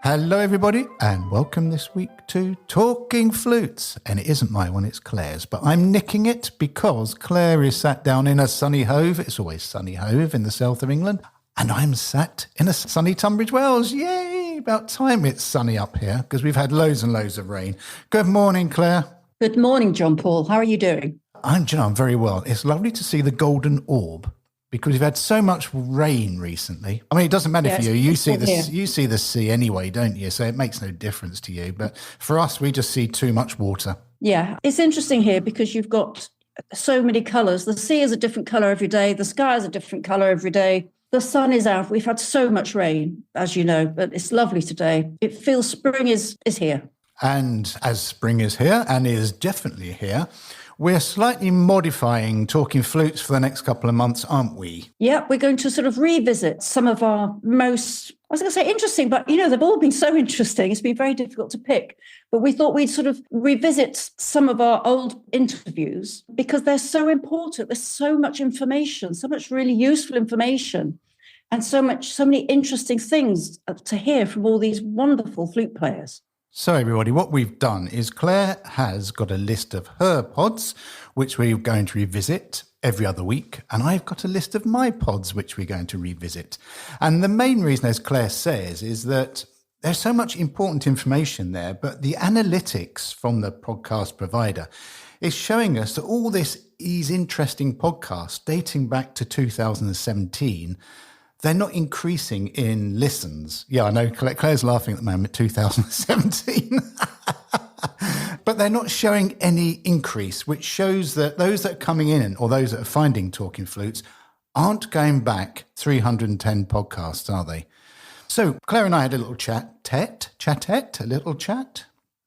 Hello everybody and welcome this week to Talking Flutes. And it isn't my one, it's Claire's, but I'm nicking it because Claire is sat down in a sunny Hove. It's always sunny Hove in the south of England. And I'm sat in a sunny Tunbridge Wells. Yay! About time it's sunny up here because we've had loads and loads of rain. Good morning, Claire. Good morning, John Paul. How are you doing? I'm very well. It's lovely to see the golden orb because we've had so much rain recently. I mean, it doesn't matter for you. You see the sea anyway, don't you? So it makes no difference to you. But for us, we just see too much water. Yeah, it's interesting here because you've got so many colours. The sea is a different colour every day. The sky is a different colour every day. The sun is out. We've had so much rain, as you know, but it's lovely today. It feels spring is here. And as spring is here and is definitely here, we're slightly modifying Talking Flutes for the next couple of months, aren't we? Yeah, we're going to sort of revisit some of our most, I was going to say interesting, but, you know, they've all been so interesting. It's been very difficult to pick. But we thought we'd sort of revisit some of our old interviews because they're so important. There's so much information, so much really useful information, and so many interesting things to hear from all these wonderful flute players. So everybody, what we've done is Claire has got a list of her pods, which we're going to revisit every other week. And I've got a list of my pods, which we're going to revisit. And the main reason, as Claire says, is that there's so much important information there, but the analytics from the podcast provider is showing us that all these interesting podcasts dating back to 2017, they're not increasing in listens. Yeah, I know Claire's laughing at the moment, 2017. But they're not showing any increase, which shows that those that are coming in or those that are finding Talking Flutes aren't going back 310 podcasts, are they? So Claire and I had a little chatette.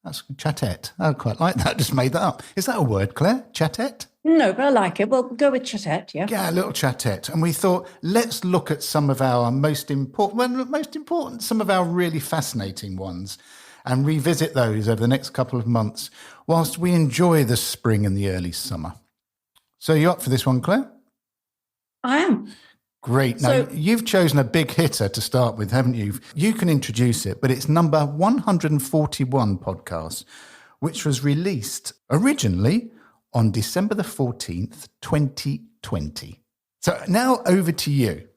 That's chatette. I quite like that. Just made that up. Is that a word, Claire? Chatette? No, but I like it. Well, go with chatette, yeah. Yeah, a little chatette. And we thought, let's look at some of our some of our really fascinating ones and revisit those over the next couple of months whilst we enjoy the spring and the early summer. So you up for this one, Claire? I am. Great. Now, you've chosen a big hitter to start with, haven't you? You can introduce it, but it's number 141 podcast, which was released originally on December the 14th, 2020. So now over to you.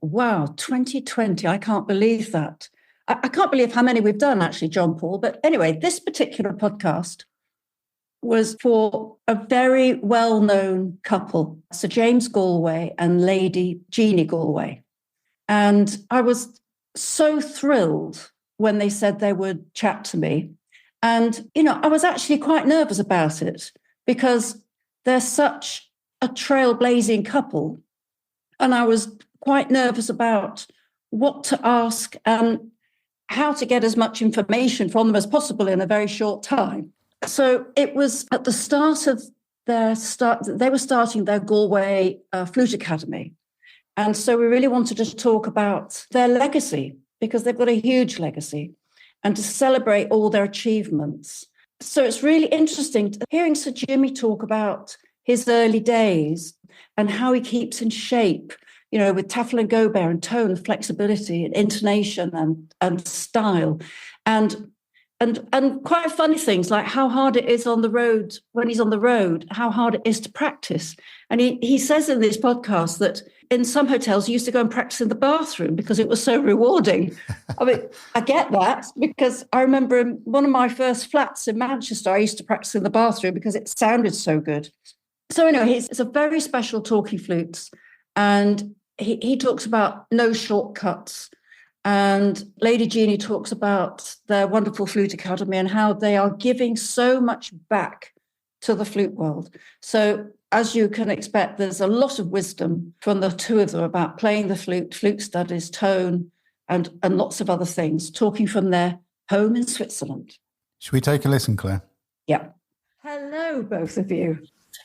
Wow, 2020. I can't believe that. I can't believe how many we've done, actually, John Paul. But anyway, this particular podcast was for a very well-known couple, Sir James Galway and Lady Jeanne Galway. And I was so thrilled when they said they would chat to me. And, you know, I was actually quite nervous about it because they're such a trailblazing couple. And I was quite nervous about what to ask and how to get as much information from them as possible in a very short time. So it was at the start of they were starting their Galway Flute Academy. And so we really wanted to talk about their legacy because they've got a huge legacy and to celebrate all their achievements. So it's really interesting hearing Sir Jimmy talk about his early days and how he keeps in shape, you know, with taffel and go bear and tone, flexibility and intonation and style. And quite funny things like how hard it is on the road, when he's on the road, how hard it is to practice. And he says in this podcast that in some hotels he used to go and practice in the bathroom because it was so rewarding. I mean, I get that because I remember in one of my first flats in Manchester, I used to practice in the bathroom because it sounded so good. So anyway, it's a very special Talking Flutes. And he talks about no shortcuts. And Lady Jeanne talks about their wonderful Flute Academy and how they are giving so much back to the flute world. So as you can expect, there's a lot of wisdom from the two of them about playing the flute, flute studies, tone, and lots of other things, talking from their home in Switzerland. Should we take a listen, Claire? Yeah. Hello, both of you.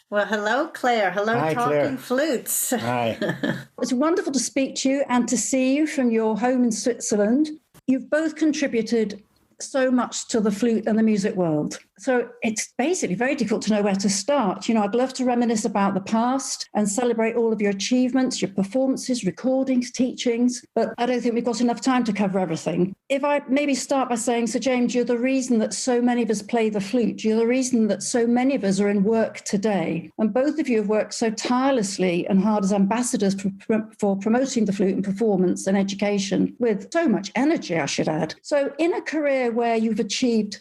Well, hello, Claire. Hello, Hi, Talking Claire. Flutes. Hi. It's wonderful to speak to you and to see you from your home in Switzerland. You've both contributed so much to the flute and the music world. So it's basically very difficult to know where to start. I'd love to reminisce about the past and celebrate all of your achievements, your performances, recordings, teachings, but I don't think we've got enough time to cover everything. If I maybe start by saying, so James, you're the reason that so many of us play the flute. You're the reason that so many of us are in work today. And both of you have worked so tirelessly and hard as ambassadors for promoting the flute and performance and education with so much energy, I should add. So in a career where you've achieved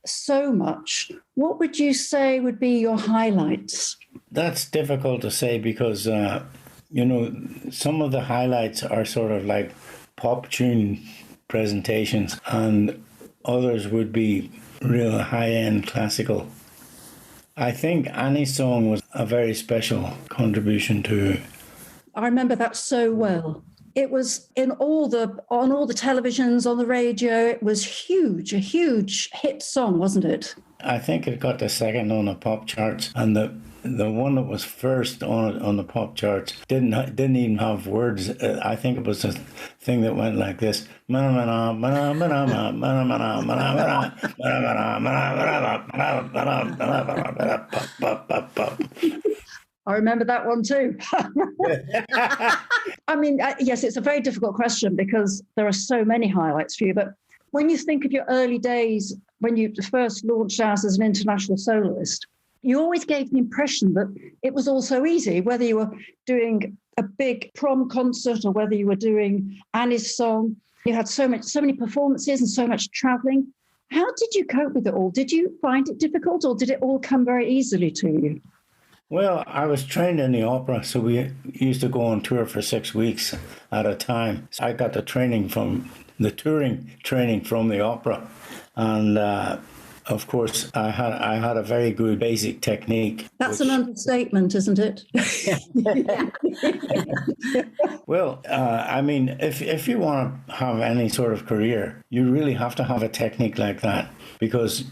so much, what would you say would be your highlights? That's difficult to say because, some of the highlights are sort of like pop tune presentations and others would be real high-end classical. I think Annie's song was a very special contribution to. I remember that so well. It was on all the televisions, on the radio. It was huge, a huge hit song, wasn't it? I think it got the second on the pop charts, and the one that was first on the pop charts didn't even have words. I think it was a thing that went like this. I remember that one too. I mean, yes, it's a very difficult question because there are so many highlights for you. But when you think of your early days, when you first launched out as an international soloist, you always gave the impression that it was all so easy, whether you were doing a big prom concert or whether you were doing Annie's song. You had so many performances and so much traveling. How did you cope with it all? Did you find it difficult or did it all come very easily to you? Well, I was trained in the opera, so we used to go on tour for 6 weeks at a time. So I got the training from the touring training from the opera, and of course, I had a very good basic technique. That's an understatement, isn't it? Well, I mean, if you want to have any sort of career, you really have to have a technique like that. Because,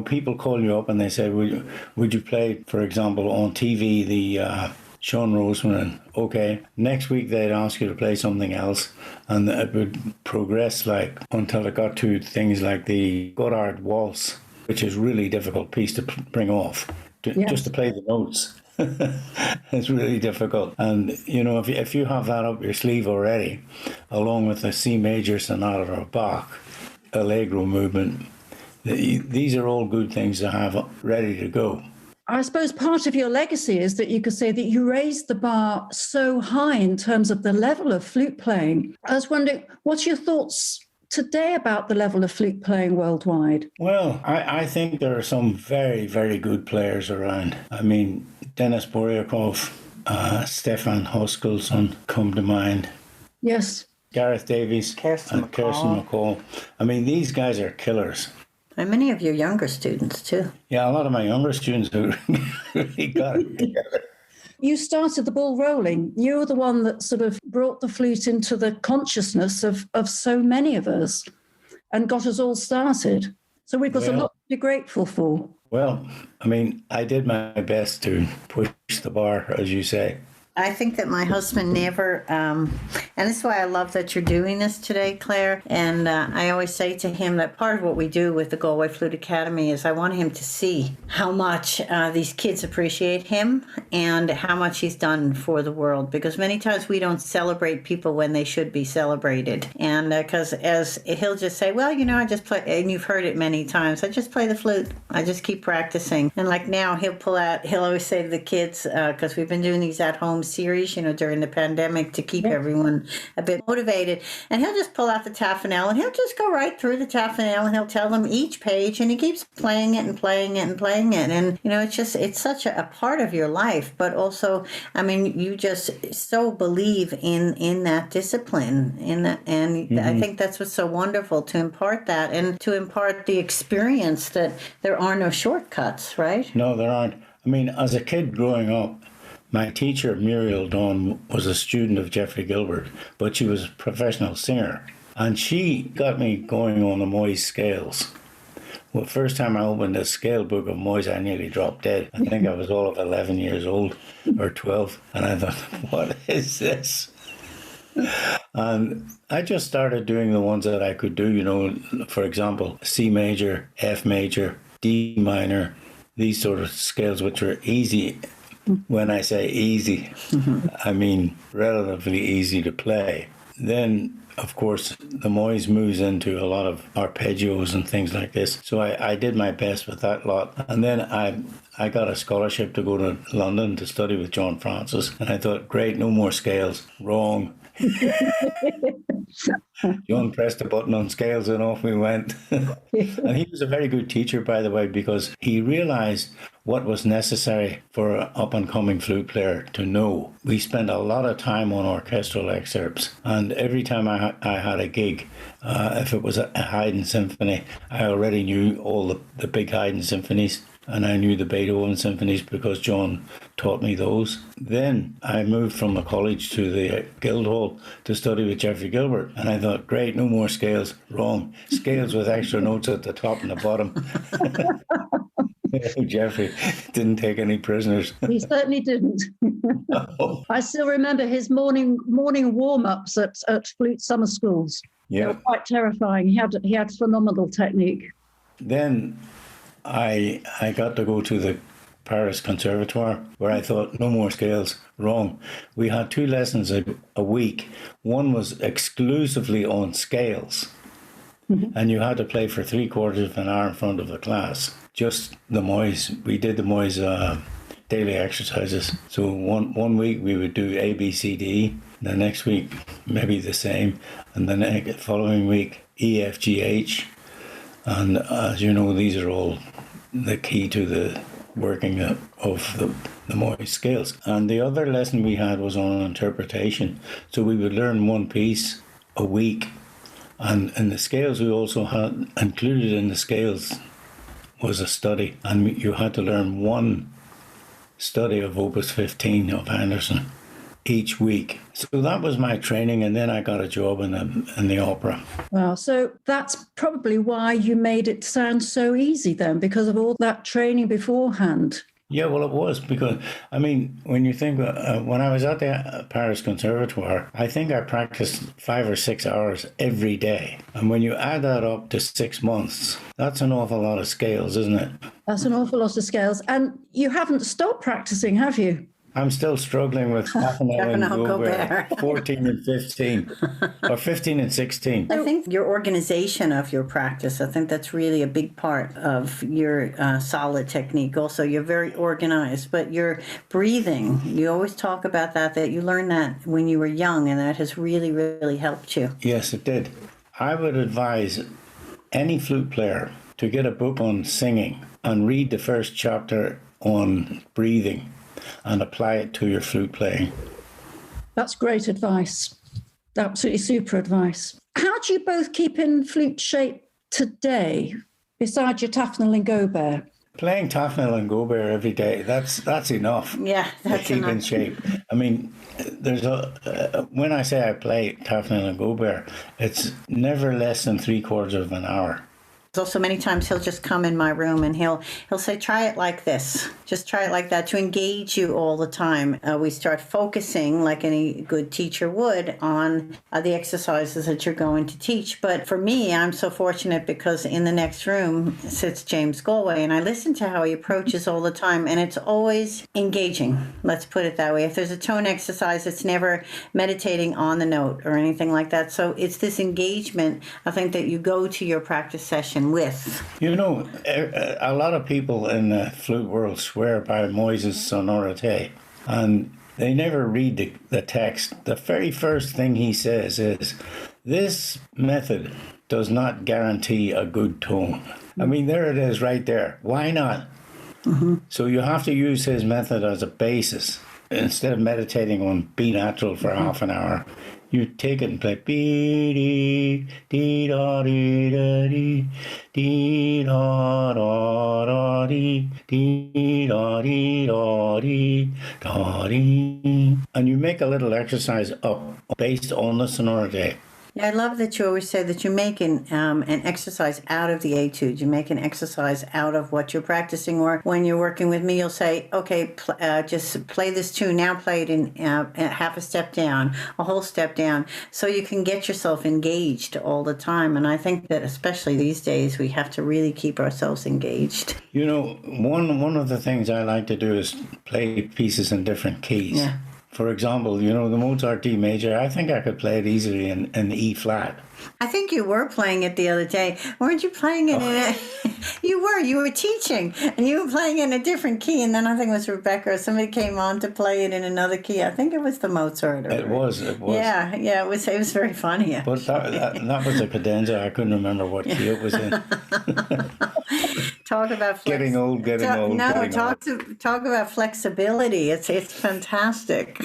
people call you up and they say, would you play, for example, on TV, the Sean Roseman? Okay. Next week, they'd ask you to play something else. And it would progress until it got to things like the Godard Waltz, which is a really difficult piece to bring off, just to play the notes. It's really difficult. And, if you have that up your sleeve already, along with the C major sonata or Bach, Allegro movement, these are all good things to have ready to go. I suppose part of your legacy is that you could say that you raised the bar so high in terms of the level of flute playing. I was wondering, what's your thoughts today about the level of flute playing worldwide? Well, I think there are some very, very good players around. I mean, Denis Boryakov, Stefan Hoskelson come to mind. Yes. Gareth Davies and Kirsten McCall. I mean, these guys are killers. And many of your younger students, too. Yeah, a lot of my younger students who really got it together. You started the ball rolling. You were the one that sort of brought the flute into the consciousness of so many of us and got us all started. So we've got a lot to be grateful for. Well, I mean, I did my best to push the bar, as you say. I think that my husband never, and that's why I love that you're doing this today, Claire. And I always say to him that part of what we do with the Galway Flute Academy is I want him to see how much these kids appreciate him and how much he's done for the world. Because many times we don't celebrate people when they should be celebrated. And because as he'll just say, well, I just play, and you've heard it many times, I just play the flute. I just keep practicing. And like now he'll always say to the kids, because we've been doing these at home series, during the pandemic to keep everyone a bit motivated. And he'll just pull out the taffenel and he'll just go right through the taffenel and he'll tell them each page and he keeps playing it and playing it and playing it. And, it's such a part of your life. But also, I mean, you just so believe in that discipline, in that. And I think that's what's so wonderful, to impart that and to impart the experience that there are no shortcuts, right? No, there aren't. I mean, as a kid growing up, my teacher, Muriel Dawn, was a student of Geoffrey Gilbert, but she was a professional singer. And she got me going on the Moyes scales. Well, first time I opened a scale book of Moyes, I nearly dropped dead. I think I was all of 11 years old or 12. And I thought, what is this? And I just started doing the ones that I could do, for example, C major, F major, D minor, these sort of scales which are easy. When I say easy, I mean relatively easy to play. Then, of course, the Moise moves into a lot of arpeggios and things like this. So I did my best with that lot. And then I got a scholarship to go to London to study with John Francis. And I thought, great, no more scales. Wrong. John pressed a button on scales and off we went. And he was a very good teacher, by the way, because he realized what was necessary for an up-and-coming flute player to know. We spent a lot of time on orchestral excerpts, and every time I had a gig, if it was a Haydn symphony, I already knew all the big Haydn symphonies, and I knew the Beethoven symphonies because John taught me those. Then I moved from the college to the Guildhall to study with Geoffrey Gilbert, and I thought, great, no more scales. Wrong. Scales with extra notes at the top and the bottom. Geoffrey didn't take any prisoners. He certainly didn't. I still remember his morning warm-ups at flute summer schools. Yeah. They were quite terrifying. He had phenomenal technique. Then I got to go to the Paris Conservatoire, where I thought, no more scales. Wrong. We had 2 lessons a week. One was exclusively on scales, and you had to play for 3/4 of an hour in front of the class. Just the Moise. We did the Moise daily exercises. So one week we would do A, B, C, D. The next week maybe the same, and the following week E, F, G, H. And as you know, these are all the key to the working of the Moise scales. And the other lesson we had was on interpretation. So we would learn one piece a week. And in the scales, we also had included in the scales was a study. And you had to learn one study of Opus 15 of Anderson each week. So that was my training, and then I got a job in the opera. Wow. So that's probably why you made it sound so easy then, because of all that training beforehand. Yeah, well, it was because, I mean, when you think, when I was at the Paris Conservatoire, I think I practiced 5 or 6 hours every day. And when you add that up to 6 months, that's an awful lot of scales, isn't it? That's an awful lot of scales. And you haven't stopped practicing, have you? I'm still struggling with Captivated and Galway, 14 and 15, or 15 and 16. I think your organization of your practice, I think that's really a big part of your solid technique. Also, you're very organized, but your breathing, you always talk about that you learned that when you were young, and that has really, really helped you. Yes, it did. I would advise any flute player to get a book on singing and read the first chapter on breathing and apply it to your flute playing. That's great advice. Absolutely super advice. How do you both keep in flute shape today, besides your Tafnel and Gobert? Playing Tafnel and Gobert every day, that's enough. Yeah, that's to keep enough. in shape. I mean, there's when I say I play Tafnel and Gobert, it's never less than 3/4 of an hour. Also, many times he'll just come in my room and he'll say, try it like this. Just try it like that to engage you all the time. We start focusing, like any good teacher would, on the exercises that you're going to teach. But for me, I'm so fortunate because in the next room sits James Galway, and I listen to how he approaches all the time, and it's always engaging. Let's put it that way. If there's a tone exercise, it's never meditating on the note or anything like that. So it's this engagement, I think, that you go to your practice session with. You know, a lot of people in the flute world swear by Moises' sonorité, and they never read the text. The very first thing he says is, this method does not guarantee a good tone. I mean, there it is right there. Why not? Mm-hmm. So you have to use his method as a basis. Instead of meditating on B natural for half an hour, you take it and play dee dee da dee da dee dee da da da dee dee da dee da dee da dee, and you make a little exercise up based on the sonority. Yeah, I love that you always say that you make an exercise out of the etude. You make an exercise out of what you're practicing. Or when you're working with me, you'll say, okay, just play this tune. Now play it in half a step down, a whole step down, so you can get yourself engaged all the time. And I think that especially these days, we have to really keep ourselves engaged. You know, one of the things I like to do is play pieces in different keys. Yeah. For example, you know, the Mozart D major, I think I could play it easily in E flat. I think you were playing it the other day. Weren't you playing it in a... You were teaching, and you were playing it in a different key, and then I think it was Rebecca or somebody came on to play it in another key. I think it was the Mozart. It was. Yeah, it was very funny. But that was a cadenza. I couldn't remember what key it was in. Talk about getting old. No, talk about flexibility. It's fantastic.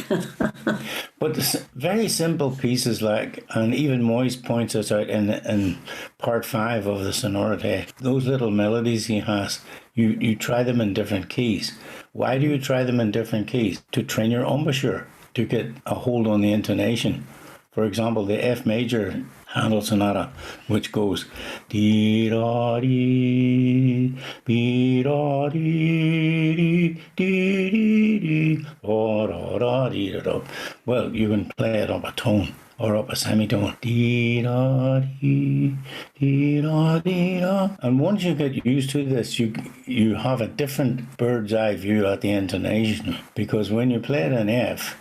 But very simple pieces like, and even Moyes points us out in part 5 of the Sonorite, those little melodies he has, you try them in different keys. Why do you try them in different keys? To train your embouchure, to get a hold on the intonation. For example, the F major Handel Sonata, which goes dee da dee, dee da dee, dee dee dee, da da da dee da da. Well, you can play it up a tone or up a semitone. Dee da dee, dee da dee da. And once you get used to this, you have a different bird's eye view at the intonation, because when you play it in F,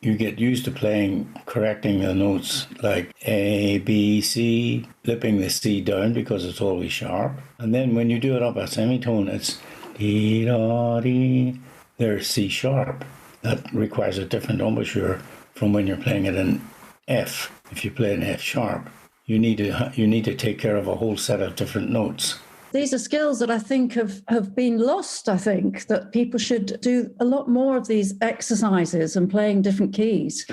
you get used to correcting the notes like A, B, C, flipping the C down because it's always sharp. And then when you do it up a semitone, it's dee da dee. There's C sharp. That requires a different embouchure from when you're playing it in F. If you play in F sharp, you need to take care of a whole set of different notes. These are skills that I think have been lost. I think that people should do a lot more of these exercises and playing different keys.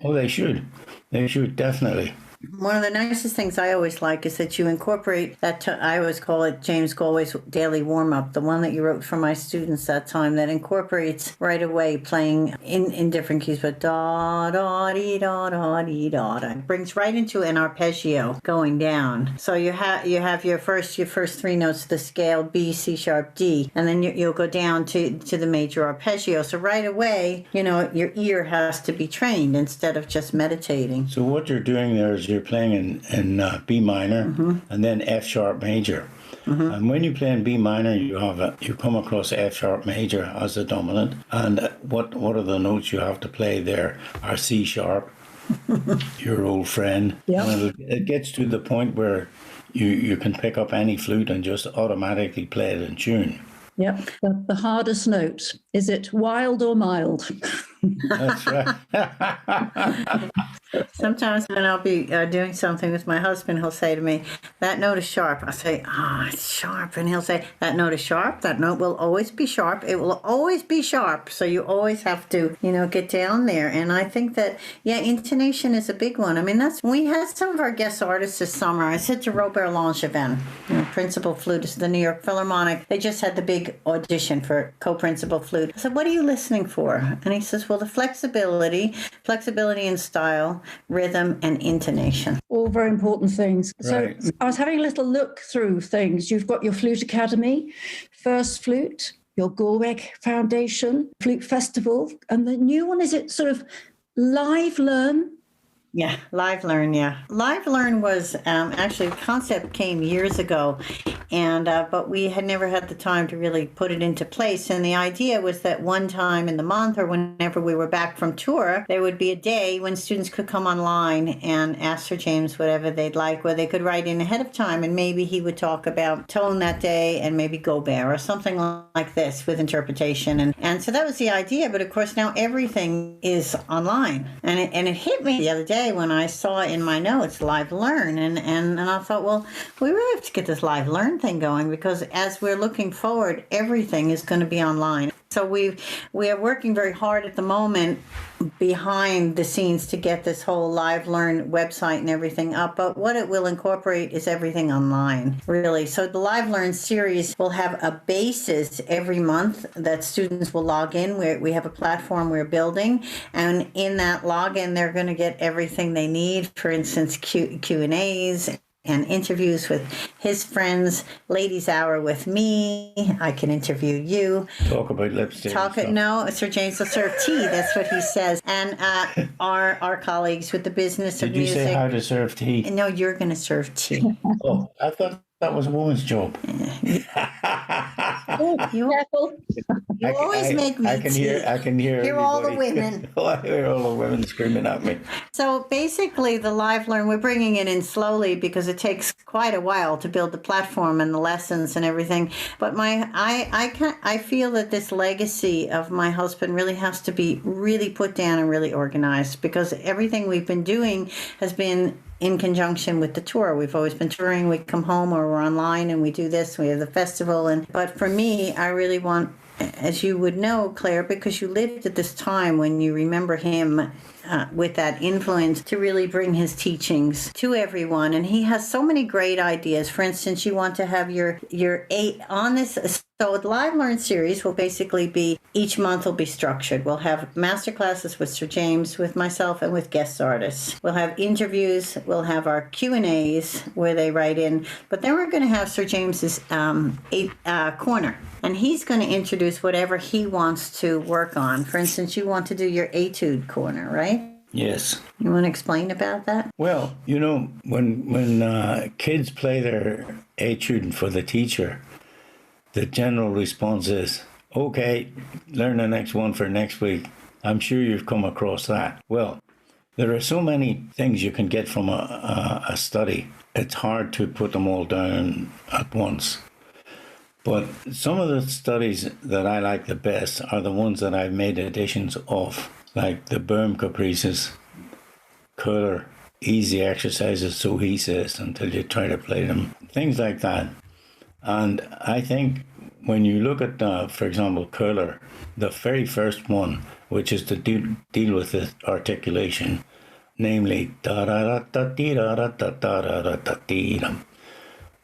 Oh, they should. They should, definitely. One of the nicest things I always like is that you incorporate that, I always call it James Galway's daily warm-up, the one that you wrote for my students that time, that incorporates right away playing in different keys, but da, da, dee, da, da, dee, da, da. It brings right into an arpeggio going down. So you have your first 3 notes of the scale, B, C sharp, D, and then you'll go down to the major arpeggio. So right away, your ear has to be trained instead of just meditating. So what you're doing there is you're playing in B minor and then F sharp major. And when you play in B minor, you come across F sharp major as the dominant. And what are the notes you have to play there are C sharp, your old friend. Yeah. And it gets to the point where you can pick up any flute and just automatically play it in tune. Yep. The hardest note. Is it wild or mild? That's right. Sometimes when I'll be doing something with my husband, he'll say to me, that note is sharp. I'll say, it's sharp. And he'll say, that note is sharp. That note will always be sharp. It will always be sharp. So you always have to, get down there. And I think that, intonation is a big one. I mean, we had some of our guest artists this summer. I said to Robert Langevin, principal flutist of the New York Philharmonic, they just had the big audition for co-principal flute. I said, what are you listening for? And he says, well, the flexibility in style, rhythm, and intonation. All very important things. Right. So I was having a little look through things. You've got your Flute Academy, First Flute, your Galway Foundation, Flute Festival, and the new one, is it sort of Live Learn? Yeah, Live Learn, yeah. Live Learn was actually, the concept came years ago, and but we had never had the time to really put it into place. And the idea was that one time in the month or whenever we were back from tour, there would be a day when students could come online and ask Sir James whatever they'd like, where they could write in ahead of time, and maybe he would talk about tone that day and maybe Gobert or something like this with interpretation. And so that was the idea, but of course now everything is online. And it hit me the other day when I saw in my notes Live Learn, and I thought, well, we really have to get this Live Learn thing going, because as we're looking forward, everything is going to be online. So we are working very hard at the moment behind the scenes to get this whole Live Learn website and everything up. But what it will incorporate is everything online, really. So the Live Learn series will have a basis every month that students will log in. We have a platform we're building, and in that login, they're going to get everything they need. For instance, Q&As and interviews with his friends, Ladies Hour with me. I can interview you. Talk about lipstick. No, Sir James will serve tea. That's what he says. And our colleagues with the business of music. Did you say how to serve tea? No, you're going to serve tea. Oh, I thought that was a woman's job. You always make me tea. I can hear. Hear all the women. I hear all the women screaming at me. So basically, the Live Learn, we're bringing it in slowly because it takes quite a while to build the platform and the lessons and everything. But I feel that this legacy of my husband really has to be really put down and really organized, because everything we've been doing has been in conjunction with the tour. We've always been touring. We come home or we're online and we do this. We have the festival. But for me, I really want, as you would know, Claire, because you lived at this time when you remember him with that influence, to really bring his teachings to everyone. And he has so many great ideas. For instance, you want to have your 8 on this. So the Live Learn series will basically be, each month will be structured. We'll have master classes with Sir James, with myself, and with guest artists. We'll have interviews. We'll have our Q&As where they write in. But then we're going to have Sir James's corner. And he's going to introduce whatever he wants to work on. For instance, you want to do your etude corner, right? Yes. You want to explain about that? Well, when kids play their etude for the teacher, the general response is, okay, learn the next one for next week. I'm sure you've come across that. Well, there are so many things you can get from a study. It's hard to put them all down at once. But some of the studies that I like the best are the ones that I've made editions of, like the Boom Caprices, Curler, Easy Exercises, so he says, until you try to play them, things like that. And I think when you look at, for example, Curler, the very first one, which is to deal with the articulation, namely da da da da dee da da da da da da dee dum.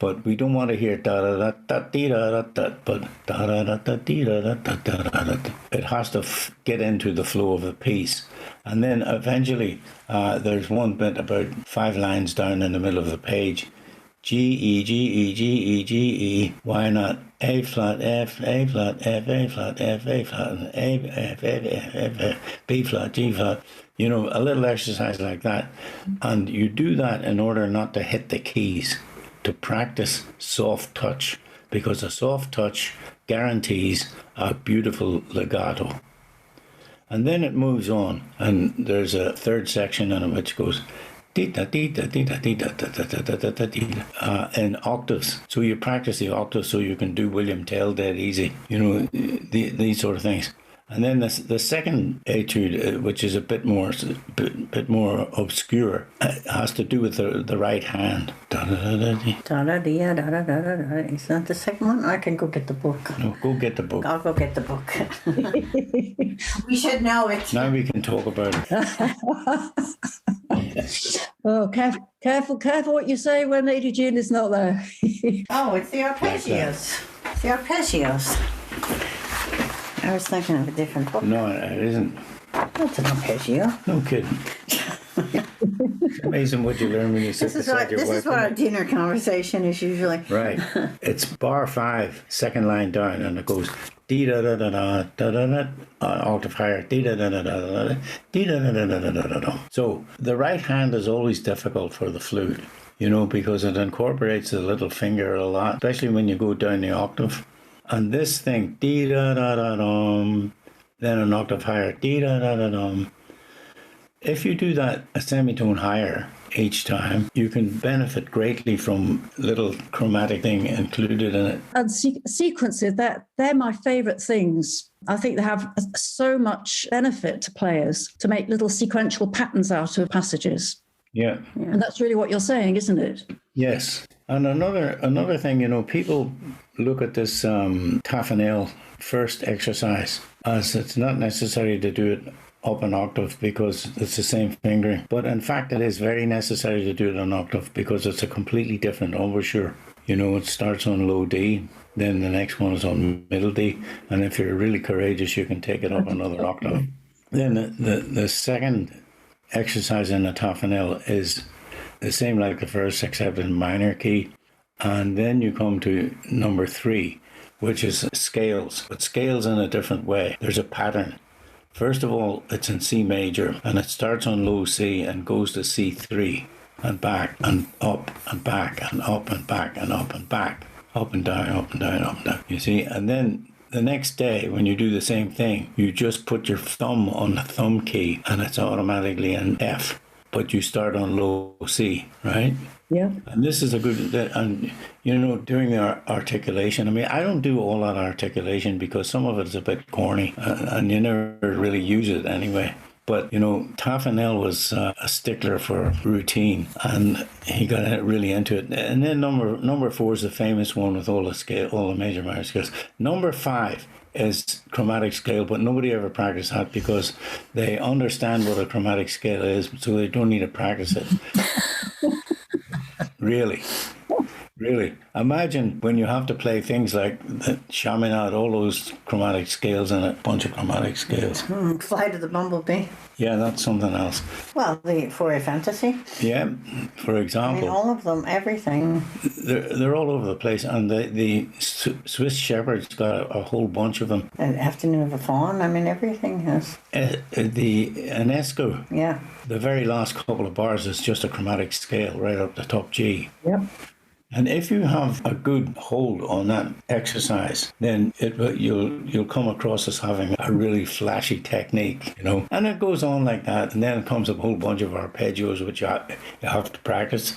But we don't want to hear da da da da dee da da da, but da da da da dee da da da da da. It has to get into the flow of the piece. And then eventually there's one bit about 5 lines down in the middle of the page. G, E, G, E, G, E, G, E. Why not A flat, F, A flat, F, A flat, F, A flat, and A, F, F, F, F, F, B flat, G flat. You know, a little exercise like that. And you do that in order not to hit the keys, to practice soft touch, because a soft touch guarantees a beautiful legato. And then it moves on, and there's a third section in it which goes in octaves. So you practice the octaves so you can do William Tell dead easy, you know, these sort of things. And then the second etude, which is a bit more obscure, has to do with the right hand. Is that the second one? I can go get the book. No, go get the book. I'll go get the book. We should know it. Now we can talk about it. Oh, careful what you say when Lady Jeanne is not there. Oh, it's the arpeggios. It's the arpeggios. I was thinking of a different book. No, it isn't. That's an arpeggio. No kidding. It's amazing what you learn when you sit beside your wife. This is what our dinner conversation is usually. Right. It's bar 5, second line down, and it goes dee da da da da da da da, octave higher, dee da da da da da, dee da da da da da da da. So the right hand is always difficult for the flute, you know, because it incorporates the little finger a lot, especially when you go down the octave. And this thing, dee da da da dum, then an octave higher, dee da da da dum. If you do that a semitone higher each time, you can benefit greatly from little chromatic thing included in it. And sequences, they're my favourite things. I think they have so much benefit to players to make little sequential patterns out of passages. Yeah. And that's really what you're saying, isn't it? Yes. And another thing, you know, people look at this tafanel first exercise as it's not necessary to do it up an octave because it's the same fingering. But in fact, it is very necessary to do it an octave because it's a completely different overture. You know, it starts on low D, then the next one is on middle D, and if you're really courageous, you can take it up another octave. Then the second exercise in the tafanel is the same like the first, except in minor key. And then you come to number 3, which is scales, but scales in a different way. There's a pattern. First of all, it's in C major, and it starts on low C and goes to C3, and back, and up, and back, and up, and back, and up, and back, up and down, up and down, up and down. You see? And then the next day, when you do the same thing, you just put your thumb on the thumb key, and it's automatically an F, but you start on low C, right? Yeah. And this is a good, and you know, doing the articulation. I mean, I don't do all that articulation because some of it's a bit corny, and you never really use it anyway. But you know, Tafanel was a stickler for routine, and he got really into it. And then number 4 is the famous one with all the major minor scales. Number 5 is chromatic scale, but nobody ever practiced that because they understand what a chromatic scale is, so they don't need to practice it. Really. Imagine when you have to play things like the chaminade, all those chromatic scales and a bunch of chromatic scales. Flight of the Bumblebee. Yeah, that's something else. Well, the Fourier Fantasy. Yeah, for I example. mean, all of them, everything. They're all over the place, and the Swiss Shepherd's got a whole bunch of them. Afternoon of a Fawn. I mean, everything has. The Enesco, Yeah. the very last couple of bars is just a chromatic scale right up the top G. Yep. And if you have a good hold on that exercise, then you'll come across as having a really flashy technique, you know. And it goes on like that, and then it comes a whole bunch of arpeggios which you have to practice.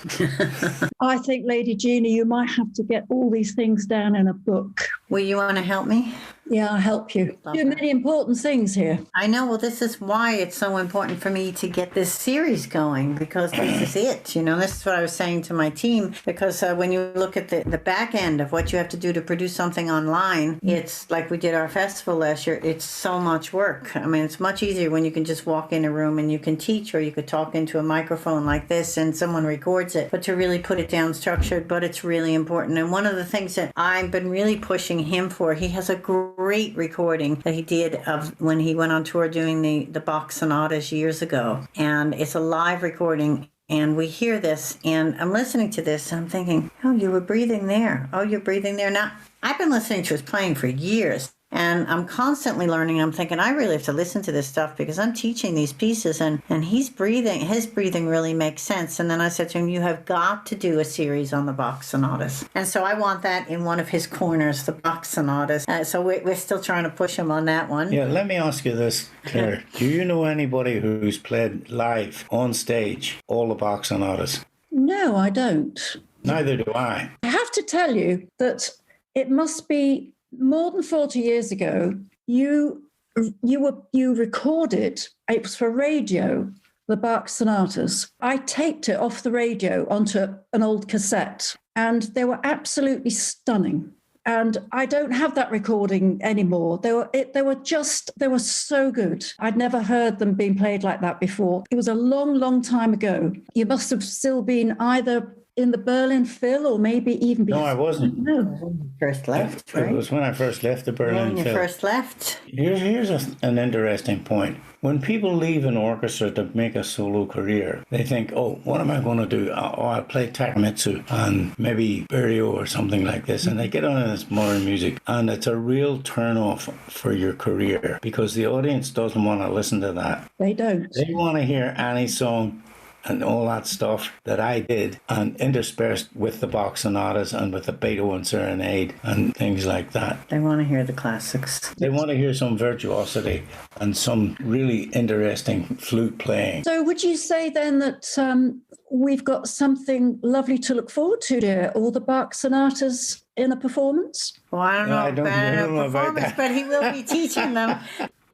I think, Lady Jeanne, you might have to get all these things down in a book. Will you want to help me? Yeah, I'll help you. Love Do that. many important things here. I know. Well, this is why it's so important for me to get this series going, because this is it. You know, this is what I was saying to my team, because when you look at the back end of what you have to do to produce something online, it's like we did our festival last year. It's so much work. I mean, it's much easier when you can just walk in a room and you can teach, or you could talk into a microphone like this and someone records it. But to really put it down structured, but it's really important. And one of the things that I've been really pushing him for, he has a great recording that he did of when he went on tour doing the Bach sonatas years ago. And it's a live recording. And we hear this, and I'm listening to this, and I'm thinking, oh, you were breathing there. Oh, you're breathing there. Now, I've been listening to his playing for years, and I'm constantly learning. I'm thinking, I really have to listen to this stuff because I'm teaching these pieces, and he's breathing. His breathing really makes sense. And then I said to him, you have got to do a series on the Bach sonatas. And so I want that in one of his corners, the Bach sonatas. So we're still trying to push him on that one. Yeah, let me ask you this, Claire. Do you know anybody who's played live on stage all the Bach sonatas? No, I don't. Neither do I. I have to tell you that it must be more than 40 years ago. You recorded, it was for radio, the Bach sonatas. I taped it off the radio onto an old cassette, and they were absolutely stunning. And I don't have that recording anymore. They were so good. I'd never heard them being played like that before. It was a long, long time ago. You must have still been either in the Berlin Phil or maybe even before. No, I wasn't. No. First left, right? It was when I first left the Berlin When you Phil. first left. Here's an interesting point. When people leave an orchestra to make a solo career, they think, oh, what am I going to do? Oh, I'll play Takamitsu and maybe Berio or something like this. And they get on this modern music. And it's a real turn-off for your career because the audience doesn't want to listen to that. They don't. They want to hear any song and all that stuff that I did, and interspersed with the Bach sonatas and with the Beethoven Serenade and things like that. They want to hear the classics. They want to hear some virtuosity and some really interesting flute playing. So would you say then that we've got something lovely to look forward to there, all the Bach sonatas in a performance? Well, I don't know about about performance, that. but he will be teaching them.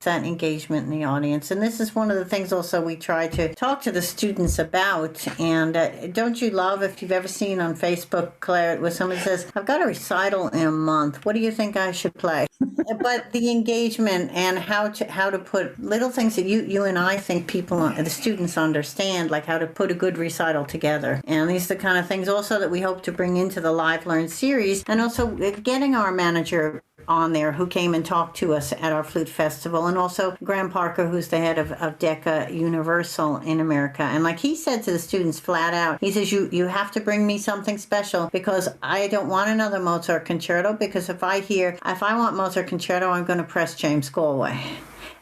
that engagement in the audience. And this is one of the things also we try to talk to the students about. And don't you love, if you've ever seen on Facebook, Claire, where somebody says, I've got a recital in a month. What do you think I should play? But the engagement and how to put little things that you and I think the students understand, like how to put a good recital together. And these are the kind of things also that we hope to bring into the Live Learn series, and also getting our manager on there who came and talked to us at our flute festival, and also Graham Parker, who's the head of Decca Universal in America. And like he said to the students flat out, he says, you have to bring me something special, because I don't want another Mozart concerto, because if I want Mozart concerto, I'm going to press James Galway.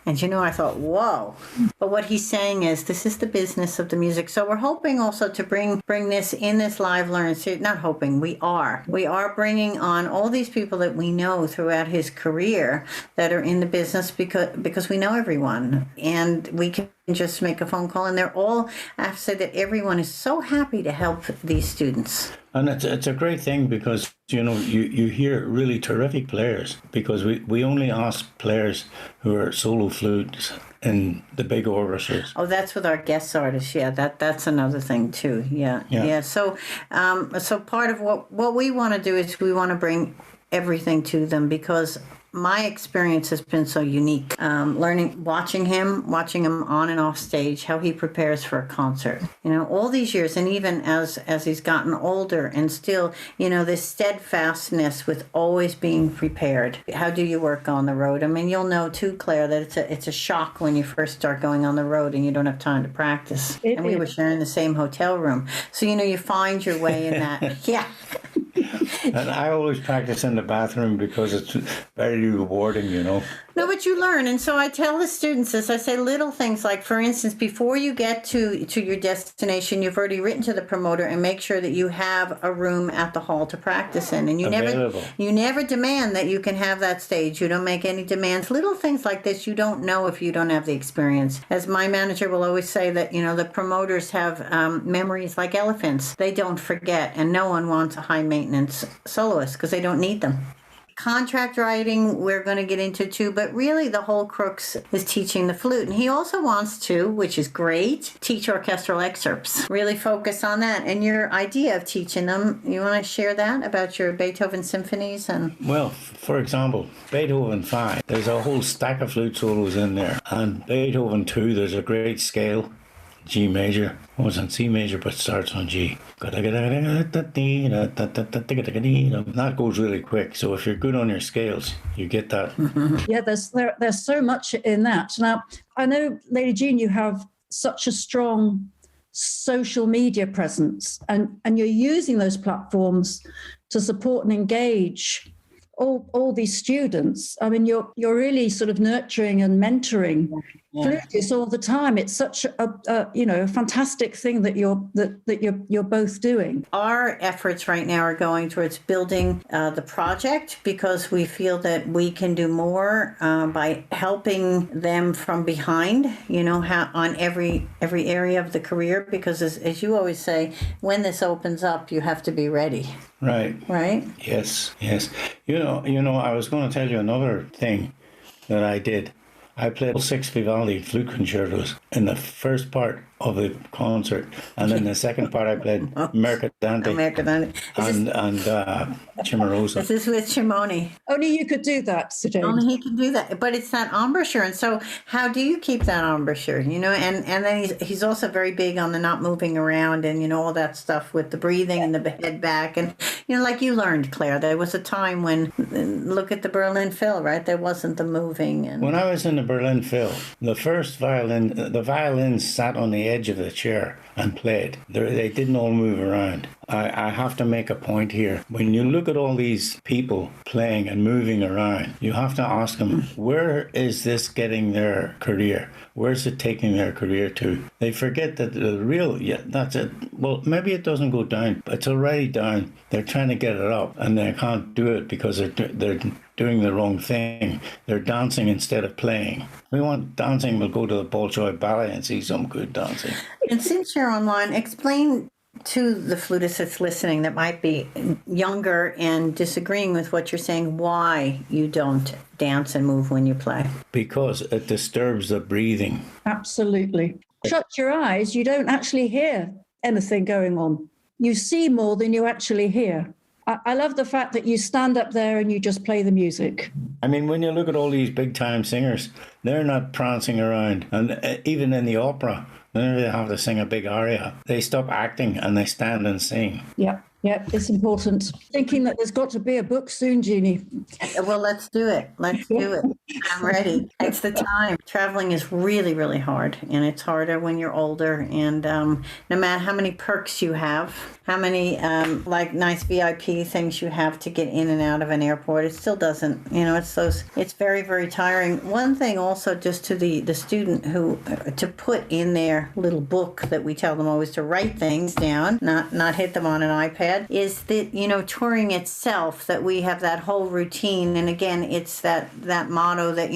And I thought, whoa. But what he's saying is, this is the business of the music. So we're hoping also to bring this in this Live Learn series. Not hoping, we are. We are bringing on all these people that we know throughout his career that are in the business, because we know everyone. And we can just make a phone call, and they're all, I have to say that everyone is so happy to help these students. And it's a great thing, because you hear really terrific players, because we only ask players who are solo flutes in the big orchestras. Oh, that's with our guest artists. Yeah, that's another thing too. Yeah. So part of what we want to do is we want to bring everything to them, because my experience has been so unique. Watching him on and off stage, how he prepares for a concert. All these years, and even as he's gotten older, and still, this steadfastness with always being prepared. How do you work on the road? I mean, you'll know too, Claire, that it's a shock when you first start going on the road and you don't have time to practice. And we were sharing the same hotel room, so you find your way in that. Yeah. And I always practice in the bathroom, because it's very rewarding, No, but you learn. And so I tell the students this. I say little things like, for instance, before you get to your destination, you've already written to the promoter and make sure that you have a room at the hall to practice in. And you never demand that you can have that stage. You don't make any demands. Little things like this you don't know if you don't have the experience. As my manager will always say, that, the promoters have memories like elephants. They don't forget, and no one wants a high maintenance soloist, because they don't need them. Contract writing we're going to get into too, but really the whole crux is teaching the flute. And he also wants to, which is great, teach orchestral excerpts. Really focus on that. And your idea of teaching them, you want to share that about your Beethoven symphonies? Well, for example, Beethoven 5, there's a whole stack of flute solos in there. And Beethoven 2, there's a great scale, G major. It was on C major, but starts on G. That goes really quick. So if you're good on your scales, you get that. Yeah, there's so much in that. Now, I know, Lady Jeanne, you have such a strong social media presence, and you're using those platforms to support and engage all these students. I mean, you're really sort of nurturing and mentoring flutists all the time. It's such a fantastic thing that you're both doing. Our efforts right now are going towards building the project, because we feel that we can do more by helping them from behind. On every area of the career, because as you always say, when this opens up, you have to be ready. Right. Yes. I was going to tell you another thing that I did. I played 6 Vivaldi flute concertos in the first part of the concert, and then the second part I played Mercadante and Cimarosa. This is with Cimoni. Only you could do that, Sir James. Only he can do that, but it's that embouchure. And so how do you keep that embouchure? And then he's also very big on the not moving around, and all that stuff with the breathing and the head back. And like you learned, Claire, there was a time when, look at the Berlin Phil, right? There wasn't the moving. And when I was in the Berlin Phil, the violins sat on the edge of the chair and played. They didn't all move around. I have to make a point here. When you look at all these people playing and moving around, you have to ask them, where is this getting their career? Where's it taking their career to? They forget that that's it. Well, maybe it doesn't go down, but it's already down. They're trying to get it up, and they can't do it because they're doing the wrong thing. They're dancing instead of playing. We want dancing, we'll go to the Bolshoi Ballet and see some good dancing. And since you're online, explain to the flutist that's listening that might be younger and disagreeing with what you're saying, why you don't dance and move when you play? Because it disturbs the breathing. Absolutely. Shut your eyes, you don't actually hear anything going on. You see more than you actually hear. I love the fact that you stand up there and you just play the music. I mean, when you look at all these big time singers, they're not prancing around. And even in the opera, whenever they have to sing a big aria, they stop acting and they stand and sing. Yeah, it's important. Thinking that there's got to be a book soon, Jeannie. Well, let's do it. Let's do it. I'm ready. It's the time. Traveling is really, really hard, and it's harder when you're older. And no matter how many perks you have, how many like nice VIP things you have to get in and out of an airport, it still doesn't. It's very, very tiring. One thing also, just to the student who to put in their little book that we tell them always to write things down, not hit them on an iPad, is that touring itself, that we have that whole routine. And again, it's that motto that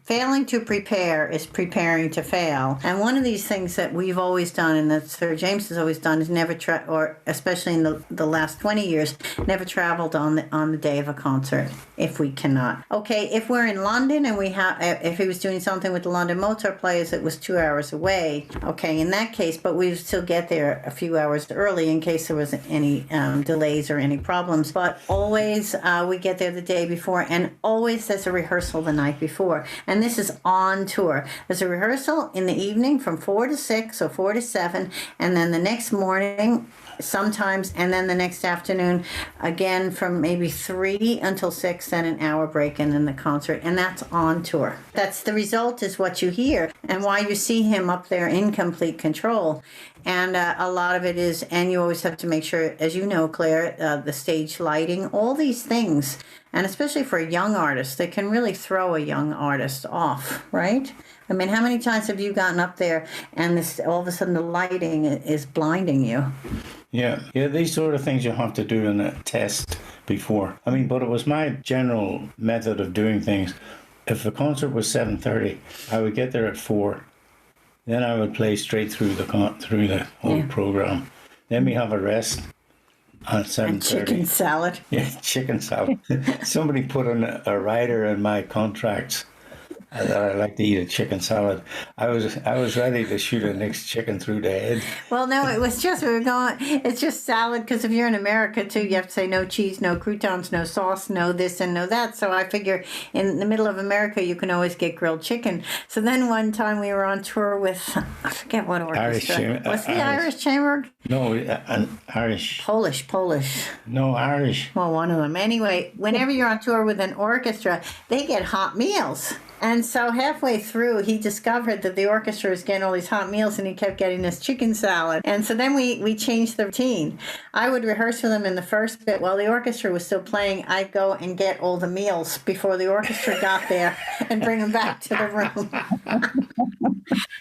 failing to prepare is preparing to fail. And one of these things that we've always done, and that Sir James has always done, is never or especially in the last 20 years, never traveled on the day of a concert if we cannot. Okay, if we're in London and if he was doing something with the London Mozart players, it was 2 hours away. Okay, in that case, but we would still get there a few hours early in case there was any delays or any problems. But always we get there the day before, and always there's a rehearsal the night before. And this is on tour. There's a rehearsal in the evening from 4 to 6 or 4 to 7, and then the next morning sometimes, and then the next afternoon again from maybe 3 until 6, then an hour break, and then the concert. And that's on tour. That's the result, is what you hear and why you see him up there in complete control. And a lot of it is, and you always have to make sure, as you know, Claire, the stage lighting, all these things, and especially for a young artist, they can really throw a young artist off, right? I mean, how many times have you gotten up there and all of a sudden the lighting is blinding you? Yeah, these sort of things you have to do in a test before. I mean, but it was my general method of doing things. If the concert was 7:30, I would get there at 4. Then I would play straight through the whole program. Then we have a rest at 7:30. And chicken salad. Yeah, chicken salad. Somebody put in a rider in my contracts that I like to eat a chicken salad. I was ready to shoot a next chicken through the head. Well, no, it was just, it's just salad, because if you're in America too, you have to say no cheese, no croutons, no sauce, no this and no that. So I figure in the middle of America, you can always get grilled chicken. So then one time we were on tour with, I forget what orchestra. Was the Irish Chamber? No, an Irish. Polish. No, Irish. Well, one of them. Anyway, whenever you're on tour with an orchestra, they get hot meals. And so halfway through, he discovered that the orchestra was getting all these hot meals, and he kept getting this chicken salad. And so then we changed the routine. I would rehearse for them in the first bit while the orchestra was still playing. I'd go and get all the meals before the orchestra got there and bring them back to the room.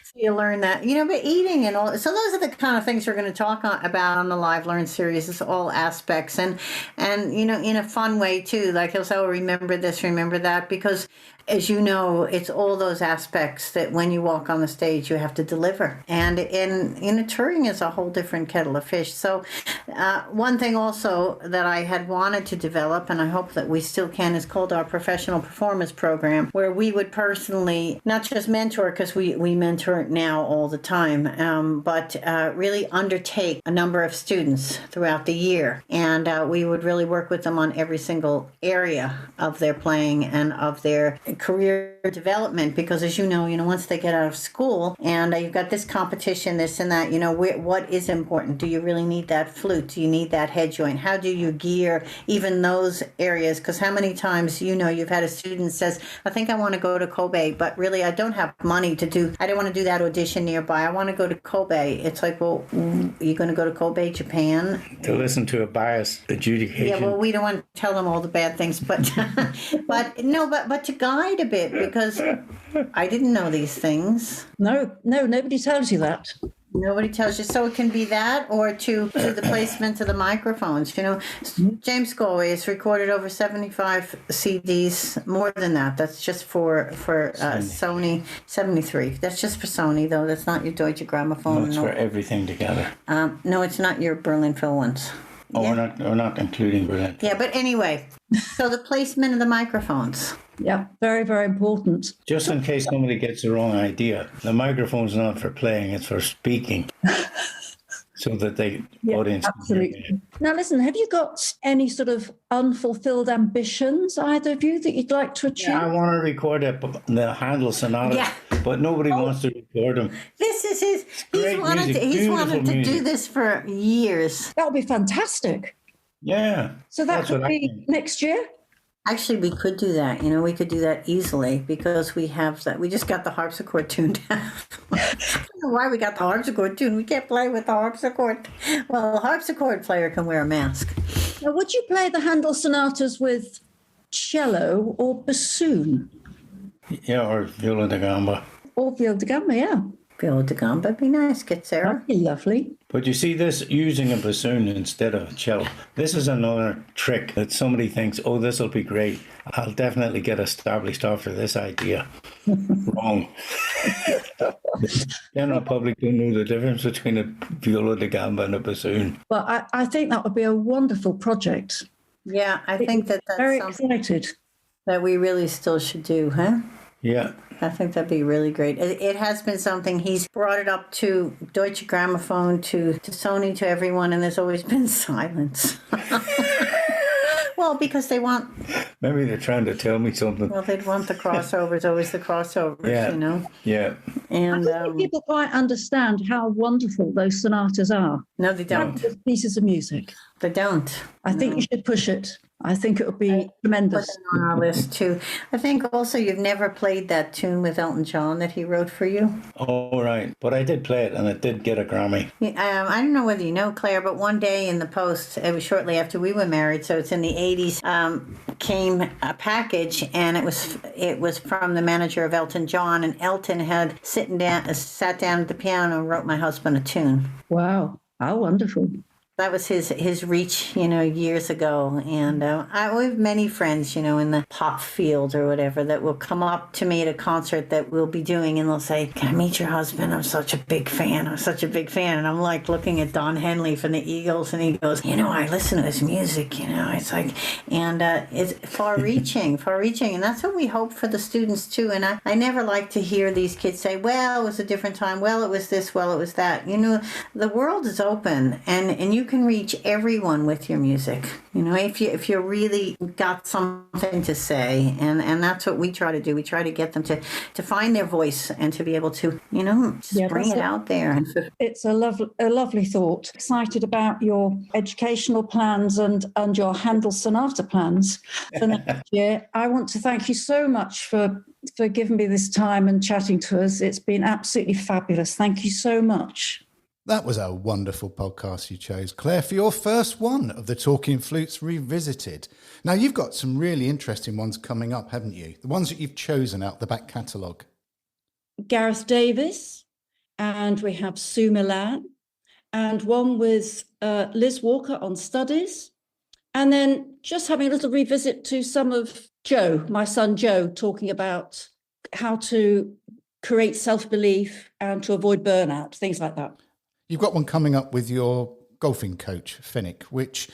So you learn that, but eating and all. So those are the kind of things we're going to talk about on the Live Learn series. It's all aspects, and in a fun way too. Like he'll say, "Oh, remember this, remember that," because, as you know, it's all those aspects that when you walk on the stage, you have to deliver. And in touring is a whole different kettle of fish. So one thing also that I had wanted to develop, and I hope that we still can, is called our professional performance program, where we would personally, not just mentor, because we mentor now all the time, but really undertake a number of students throughout the year. And we would really work with them on every single area of their playing and of their career development, because as you know, once they get out of school and you've got this competition, this and that, what is important? Do you really need that flute? Do you need that head joint? How do you gear even those areas? Because how many times, you've had a student says, I think I want to go to Kobe, but really I don't have money to do, I don't want to do that audition nearby. I want to go to Kobe. It's like, well, you're going to go to Kobe, Japan? To listen to a biased adjudication. Yeah, well, we don't want to tell them all the bad things, but but to guide a bit, because I didn't know these things. No, nobody tells you that. Nobody tells you. So it can be that, or to the placement of the microphones. James Galway has recorded over 75 CDs, more than that. That's just for Sony. 73. That's just for Sony, though. That's not your Deutsche Grammophon. No, it's for everything together. No, it's not your Berlin Phil ones. Oh, yeah. we're not including Berlin. Yeah, but anyway, so the placement of the microphones. Yeah, very, very important. Just in case somebody gets the wrong idea, the microphone's not for playing, it's for speaking. So that the audience absolutely. Can hear. Now, listen, have you got any sort of unfulfilled ambitions, either of you, that you'd like to achieve? Yeah, I want to record the Handel Sonata, but nobody wants to record them. This is his. He's wanted to do this for years. That would be fantastic. Yeah. So that could be next year? Actually, we could do that. We could do that easily because we have that. We just got the harpsichord tuned down. I don't know why we got the harpsichord tuned. We can't play with the harpsichord. Well, a harpsichord player can wear a mask. Now, would you play the Handel sonatas with cello or bassoon? Yeah, or viola da gamba. Or viola da gamba, yeah. Viola da gamba would be nice. Get Sarah. That'd be lovely. But you see this, using a bassoon instead of a cello, this is another trick that somebody thinks, oh, this will be great. I'll definitely get established after this idea. Wrong. The general public don't know the difference between a viola da gamba and a bassoon. Well, I think that would be a wonderful project. Yeah, I think that's very something excited that we really still should do, huh? Yeah. I think that'd be really great. It has been something. He's brought it up to Deutsche Grammophon, to Sony, to everyone, and there's always been silence. Well, because they want... Maybe they're trying to tell me something. Well, they'd want the crossovers, always the crossovers, Yeah. And I don't think people quite understand how wonderful those sonatas are. No, they don't. Pieces of music. They don't. I think you should push it. I think it would be tremendous. Put it on our list too. I think also you've never played that tune with Elton John that he wrote for you. Oh, right. But I did play it, and it did get a Grammy. I don't know whether you know, Claire, but one day in the post, it was shortly after we were married, so it's in the 80s, came a package, and it was from the manager of Elton John, and Elton had sat down at the piano and wrote my husband a tune. Wow. How wonderful. That was his reach, years ago. And we have many friends, in the pop field or whatever, that will come up to me at a concert that we'll be doing, and they'll say, "Can I meet your husband? I'm such a big fan. I'm such a big fan." And I'm like looking at Don Henley from the Eagles, and he goes, "I listen to his music, It's like, and it's far-reaching. And that's what we hope for the students, too. And I never like to hear these kids say, well, it was a different time. Well, it was this. Well, it was that. The world is open, and you can reach everyone with your music, if you really got something to say, and that's what we try to do. We try to get them to find their voice and to be able to bring it out there. It's a lovely thought. Excited about your educational plans and your Handel Sonata plans for next year. I want to thank you so much for giving me this time and chatting to us. It's been absolutely fabulous. Thank you so much. That was a wonderful podcast you chose, Claire, for your first one of the Talking Flutes Revisited. Now, you've got some really interesting ones coming up, haven't you? The ones that you've chosen out the back catalogue. Gareth Davis, and we have Sue Milan, and one with Liz Walker on studies, and then just having a little revisit to some of Joe, my son Joe, talking about how to create self-belief and to avoid burnout, things like that. You've got one coming up with your golfing coach, Finnick, which...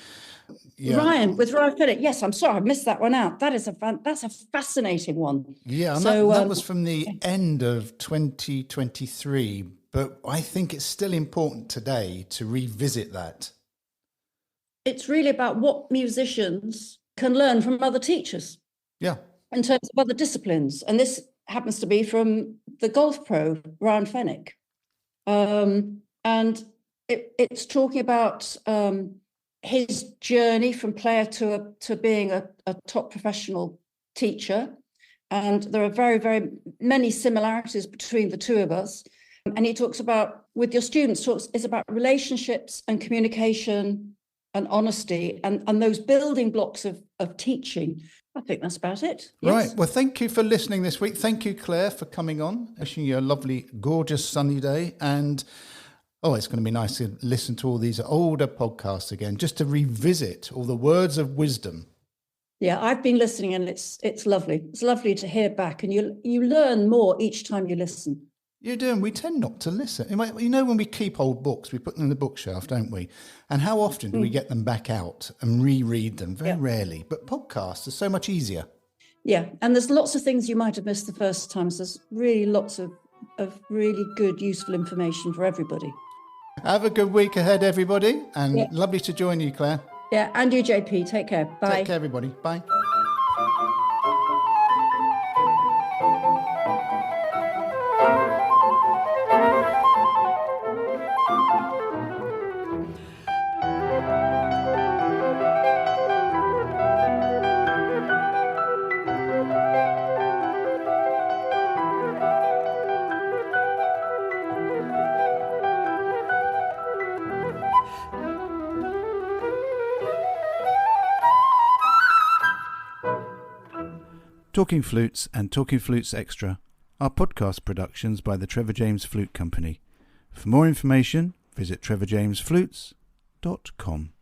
Ryan Finnick. Yes, I'm sorry, I missed that one out. That's a fascinating one. Yeah, and so, that was from the end of 2023, but I think it's still important today to revisit that. It's really about what musicians can learn from other teachers. Yeah. In terms of other disciplines. And this happens to be from the golf pro, Ryan Finnick. And it's talking about his journey from player to being a top professional teacher. And there are very, very many similarities between the two of us. And he talks about, with your students, it's about relationships and communication and honesty and those building blocks of teaching. I think that's about it. Yes. Right. Well, thank you for listening this week. Thank you, Claire, for coming on. Wishing you a lovely, gorgeous, sunny day. And Oh, it's going to be nice to listen to all these older podcasts again, just to revisit all the words of wisdom. Yeah, I've been listening, and it's lovely. It's lovely to hear back, and you learn more each time you listen. You do, and we tend not to listen. You know, when we keep old books, we put them in the bookshelf, don't we? And how often do we get them back out and reread them? Very rarely. But podcasts are so much easier. Yeah, and there's lots of things you might have missed the first time. So there's really lots of really good, useful information for everybody. Have a good week ahead, everybody. And lovely to join you, Claire. Yeah, and you, JP. Take care. Bye. Take care, everybody. Bye. Talking Flutes and Talking Flutes Extra are podcast productions by the Trevor James Flute Company. For more information, visit trevorjamesflutes.com.